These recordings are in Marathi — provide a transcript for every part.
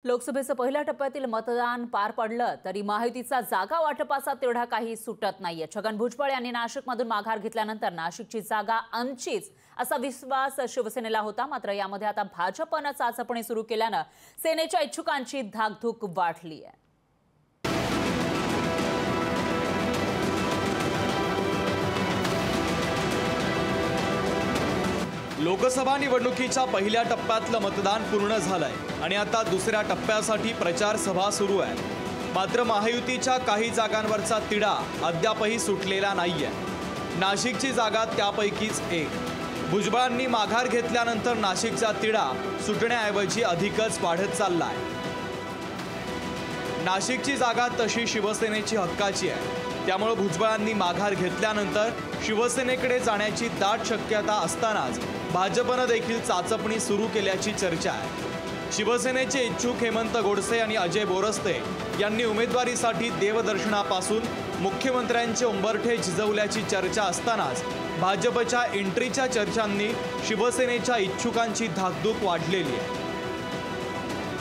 लोकसभेचं पहिल्या टप्प्यातील मतदान पार पडलं तरी महायुतीचा जागा वाटपाचा तेवढा काही सुटत नाहीये। छगन भुजबळ यांनी नाशिकमधून माघार घेतल्यानंतर नाशिकची जागा आमचीच असा विश्वास शिवसेनेला होता। मात्र यामध्ये आता भाजपनं चाचपणी सुरू केल्यानं सेनेच्या इच्छुकांची धाकधूक वाढली आहे। लोकसभा निवडणुकीच्या पहिल्या टप्प्यातलं मतदान पूर्ण झालंय आणि आता दुसऱ्या टप्प्यासाठी प्रचार सभा सुरू आहे। मात्र महायुतीच्या काही जागांवरचा तिढा अद्यापही सुटलेला नाहीये। नाशिकची जागा त्यापैकीच एक। भुजबळांनी माघार घेतल्यानंतर नाशिकचा तिढा सुटण्याऐवजी अधिकच वाढत चाललाय। नाशिकची जागा तशी शिवसेनेची हक्काची आहे, त्यामुळे भुजबळांनी माघार घेतल्यानंतर शिवसेनेकडे जाण्याची दाट शक्यता असतानाच भाजपनं देखील चाचपणी सुरू केल्याची चर्चा आहे। शिवसेनेचे इच्छुक हेमंत गोडसे आणि अजय बोरस्ते यांनी उमेदवारीसाठी देवदर्शनापासून मुख्यमंत्र्यांचे उंबरठे झिजवल्याची चर्चा असतानाच भाजपच्या एंट्रीच्या चर्चांनी शिवसेनेच्या इच्छुकांची धाकधूक वाढलेली आहे।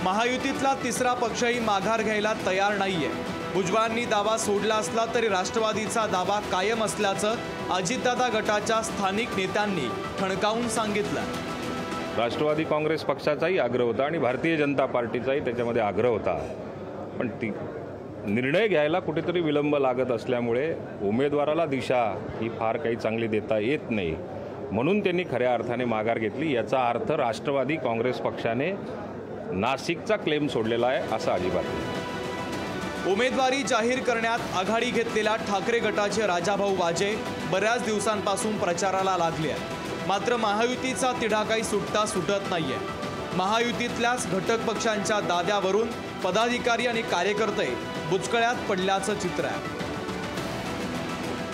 महायुतीतला तिसरा पक्षही माघार घ्यायला तयार नाहीये। भुजबळांनी दावा सोडला असला तरी राष्ट्रवादीचा दावा कायम असल्याचं अजितदादा गटाच्या स्थानिक नेत्यांनी ठणकावून सांगितलं। राष्ट्रवादी काँग्रेस पक्षाचाही आग्रह होता आणि भारतीय जनता पार्टीचाही त्याच्यामध्ये आग्रह होता, पण ती निर्णय घ्यायला कुठेतरी विलंब लागत असल्यामुळे उमेदवाराला दिशा ही फार काही चांगली देता येत नाही, म्हणून त्यांनी खऱ्या अर्थाने माघार घेतली। याचा अर्थ राष्ट्रवादी काँग्रेस पक्षाने नाशिकचा क्लेम सोडलेला आहे असं अजिबात नाही। उमेदवारी जाहीर करण्यात आघाडी घेतलेल्या ठाकरे गटाचे राजाभाऊ वाजे बऱ्याच दिवसांपासून प्रचाराला लागले आहेत। मात्र महायुतीचा तिढा काही सुटत नाहीये। महायुतीतल्याच घटक पक्षांच्या दाव्यावरून पदाधिकारी आणि कार्यकर्ते बुचकळ्यात पडल्याचं चित्र आहे।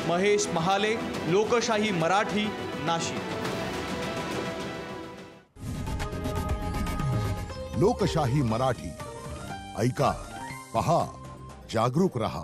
महेश महाले, लोकशाही मराठी, नाशिक। लोकशाही मराठी ऐका, पहा, जागरूक रहा।